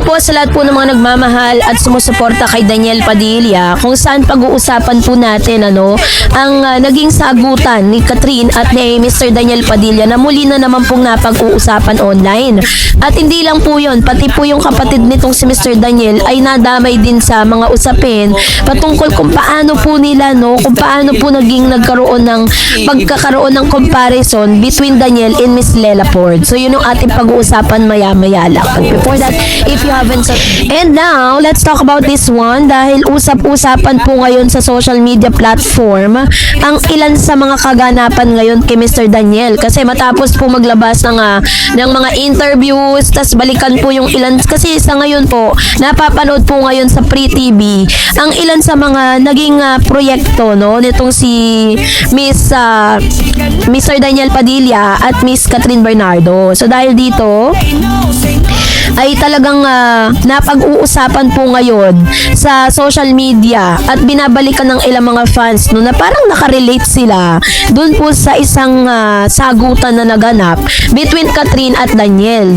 po sa lahat po ng mga nagmamahal at sumusuporta kay Daniel Padilla, kung saan pag-uusapan po natin ang naging sagutan ni Catherine at ni Mr. Daniel Padilla na muli na naman pong napag-uusapan online. At hindi lang po yun, pati po yung kapatid nitong si Mr. Daniel ay nadamay din sa mga usapin patungkol kung paano po nila, kung paano po nagkaroon ng pagkakaroon ng comparison between Daniel and Miss Lela Ford. So yun yung ating pag-uusapan maya-maya lang. But before that, if you haven't and now, let's talk about this one dahil usap-usapan po ngayon sa social media platform ang ilan sa mga kaganapan ngayon kay Mr. Daniel. Kasi matapos po maglabas ng mga interviews, tas balikan po yung ilan, kasi sa ngayon po, napapanood po ngayon sa Free TV ang ilan sa mga naging proyekto nitong si Mr. Daniel Padilla at Miss Catherine Bernardo. So dahil dito ay talagang napag-uusapan po ngayon sa social media at binabalikan ng ilang mga fans na parang nakarelate sila dun po sa isang sagutan na naganap between Catherine at Daniel,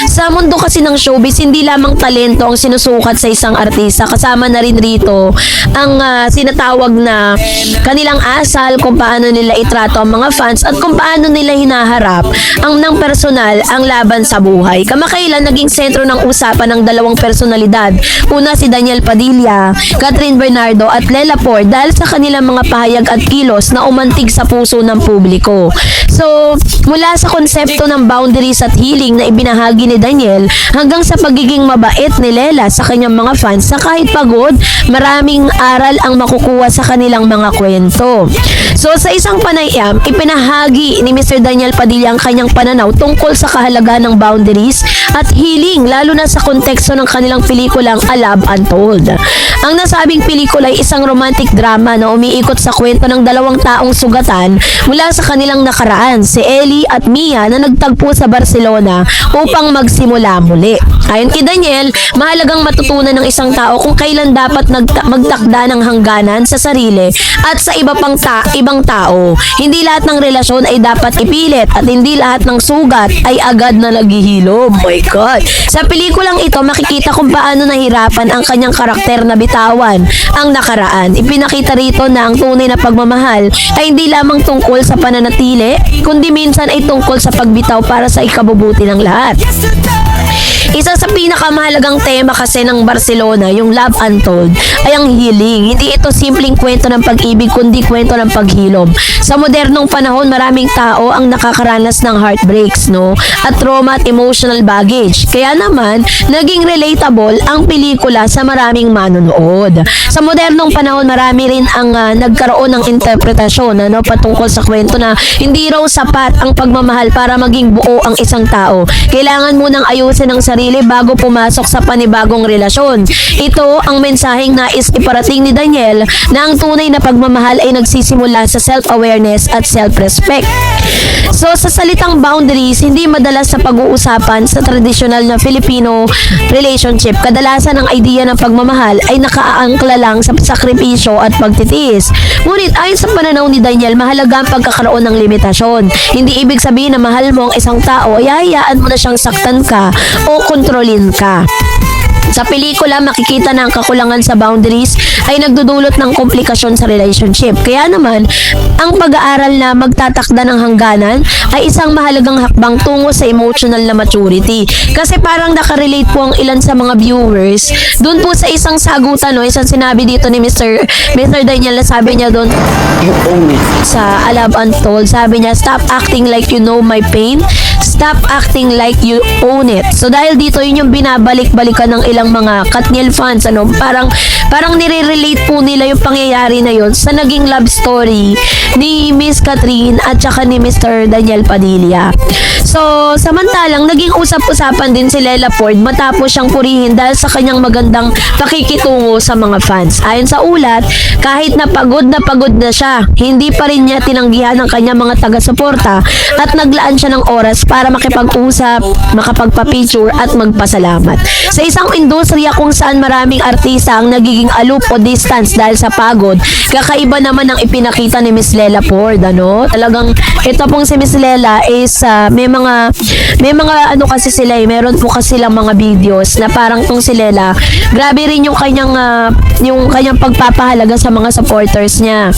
Sa mundo kasi ng showbiz, hindi lamang talento ang sinusukat sa isang artista, kasama na rin rito ang sinatawag na kanilang asal, kung paano nila itrato ang mga fans at kung paano nila hinaharap ng personal ang laban sa buhay. Kamakailan naging sentro ng usapan ng dalawang personalidad. Una si Daniel Padilla, Catherine Bernardo at Lela Ford dahil sa kanilang mga pahayag at kilos na umantig sa puso ng publiko. So, mula sa konsepto ng boundaries at healing na ibinahagi ni Daniel hanggang sa pagiging mabait ni Lela sa kanyang mga fans na kahit pagod, maraming aral ang makukuha sa kanilang mga kwento. So, sa isang panayam, ipinahagi ni Mr. Daniel Padilla ang kanyang pananaw tungkol sa kahalagahan ng boundaries at healing, lalo na sa konteksto ng kanilang pelikulang A Love Untold. Ang nasabing pelikula ay isang romantic drama na umiikot sa kwento ng dalawang taong sugatan mula sa kanilang nakaraan, si Ellie at Mia na nagtagpo sa Barcelona upang magsimula muli. Ayon kay Daniel, mahalagang matutunan ng isang tao kung kailan dapat magtakda ng hangganan sa sarili at sa ibang tao. Hindi lahat ng relasyon ay dapat ipilit at hindi lahat ng sugat ay agad na naghihilom. Oh my God! Sa pelikulang ito, makikita kung paano nahirapan ang kanyang karakter na bitawan ang nakaraan. Ipinakita rito na ang tunay na pagmamahal ay hindi lamang tungkol sa pananatili, kundi minsan ay tungkol sa pagbitaw para sa ikabubuti ng lahat. Isa sa pinakamahalagang tema kasi ng Barcelona, yung Love Untold, ay ang healing. Hindi ito simpleng kwento ng pag-ibig, kundi kwento ng paghilom. Sa modernong panahon, maraming tao ang nakakaranas ng heartbreaks, at trauma at emotional baggage. Kaya naman, naging relatable ang pelikula sa maraming manonood. Sa modernong panahon, marami rin ang nagkaroon ng interpretasyon, patungkol sa kwento na hindi raw sapat ang pagmamahal para maging buo ang isang tao. Kailangan munang ayusin ang sarili bago pumasok sa panibagong relasyon. Ito ang mensaheng nais iparating ni Daniel na ang tunay na pagmamahal ay nagsisimula sa self-awareness at self-respect. So, sa salitang boundaries, hindi madalas sa pag-uusapan sa tradisyonal na Filipino relationship. Kadalasan ang idea ng pagmamahal ay nakaangkla lang sa sakripisyo at pagtitiis. Ngunit ayon sa pananaw ni Daniel, mahalaga ang pagkakaroon ng limitasyon. Hindi ibig sabihin na mahal mo ang isang tao ay hayaan mo na siyang saktan ka o kontrolin ka. Sa pelikula, makikita na ang kakulangan sa boundaries ay nagdudulot ng komplikasyon sa relationship. Kaya naman, ang pag-aaral na magtatakda ng hangganan ay isang mahalagang hakbang tungo sa emotional na maturity. Kasi parang nakarelate po ang ilan sa mga viewers doon po sa isang sagutan, isang sinabi dito ni Mr. Daniel na sabi niya doon sa A Love Untold, sabi niya, stop acting like you know my pain, stop acting like you own it. So dahil dito, yun yung binabalik-balikan ng ilang mga Katniel fans, parang nire-relate po nila yung pangyayari na yun sa naging love story ni Miss Catherine at saka ni Mr. Daniel Padilla. So, samantalang, naging usap-usapan din si Lela Ford matapos siyang purihin dahil sa kanyang magandang pakikitungo sa mga fans. Ayon sa ulat, kahit na pagod na siya, hindi pa rin niya tinanggihan ang kanyang mga taga-suporta at naglaan siya ng oras para para makipag-usap, makapagpa-picture at magpasalamat. Sa isang industriya kung saan maraming artista ang nagiging aloof o distance dahil sa pagod, kakaiba naman ang ipinakita ni Miss Lela Ford, ano? Talagang ito pong si Miss Lela is may mga ano kasi sila meron po kasi silang mga videos na parang tong si Lela, grabe rin yung kanyang pagpapahalaga sa mga supporters niya.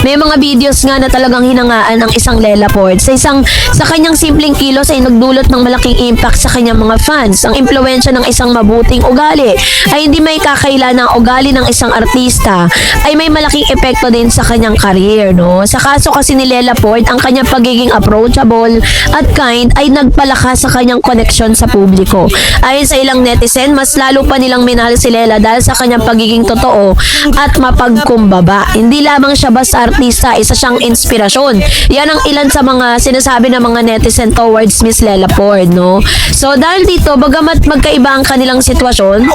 May mga videos nga na talagang hinangaan ng isang Lela Ford. Sa kanyang simpleng kilos ay nagdulot ng malaking impact sa kanyang mga fans. Ang impluwensya ng isang mabuting ugali ay hindi may kakaila ng ugali ng isang artista ay may malaking epekto din sa kanyang career, no? Sa kaso kasi ni Lela Ford, ang kanyang pagiging approachable at kind ay nagpalakas sa kanyang koneksyon sa publiko. Ayon sa ilang netizen, mas lalo pa nilang minahal si Lela dahil sa kanyang pagiging totoo at mapagkumbaba. Hindi lamang siya basta artista, isa siyang inspirasyon. Yan ang ilan sa mga sinasabi ng mga netizen towards Miss Lela Ford, no? So, dahil dito, bagamat magkaiba ang kanilang sitwasyon,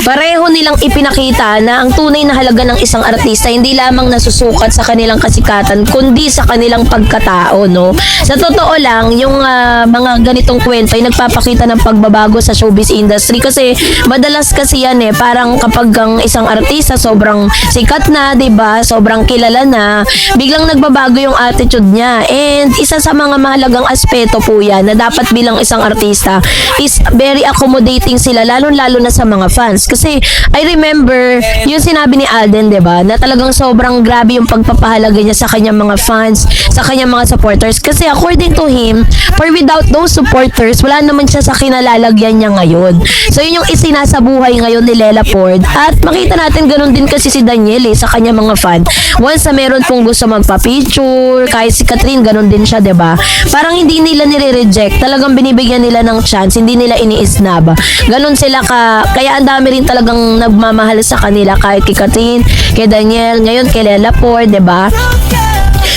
pareho nilang ipinakita na ang tunay na halaga ng isang artista hindi lamang nasusukat sa kanilang kasikatan kundi sa kanilang pagkatao, no? Sa totoo lang, yung mga ganitong kwento ay nagpapakita ng pagbabago sa showbiz industry kasi madalas kasi yan parang kapag ang isang artista sobrang sikat na, 'di ba? Sobrang kilala na, biglang nagbabago yung attitude niya. And isa sa mga mahalagang aspeto po yan na dapat bilang isang artista is very accommodating sila lalo-lalo na sa mga fans. Kasi I remember yung sinabi ni Alden, 'di ba, na talagang sobrang grabe yung pagpapahalaga niya sa kanyang mga fans, sa kanyang mga supporters. Kasi according to him, for without those supporters, wala naman siya sa kinalalagyan niya ngayon. So yun yung isinasabuhay ngayon ni Lela Ford. At makita natin ganun din kasi si Daniel sa kanyang mga fan. Once na meron pong gusto magpa-picture, kahit si Catherine ganun din siya, 'di ba? Parang hindi nila nire-reject, talagang binibigyan nila ng chance, hindi nila ini-snub. Ganun sila kaya ang dami rin talagang nagmamahal sa kanila kahit kay Catherine, kay Daniel, ngayon kay Lela Ford, 'di ba?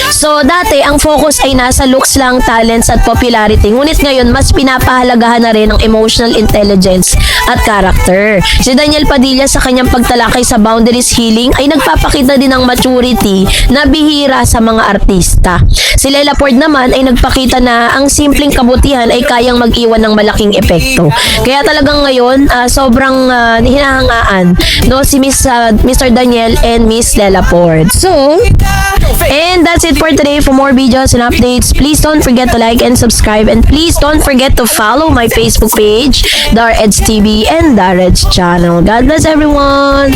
So, dati, ang focus ay nasa looks lang, talents at popularity. Ngunit ngayon, mas pinapahalagahan na rin ang emotional intelligence at character. Si Daniel Padilla sa kanyang pagtalakay sa boundaries healing ay nagpapakita din ng maturity na bihira sa mga artista. Si Lela Ford naman ay nagpakita na ang simpleng kabutihan ay kayang mag-iwan ng malaking epekto. Kaya talagang ngayon, sobrang hinahangaan, no, si Mr. Daniel and Miss Lela Ford. So, and that's it for today. For more videos and updates, please don't forget to like and subscribe, and please don't forget to follow my Facebook page, Dar Eds TV and Dar Eds channel. God bless everyone.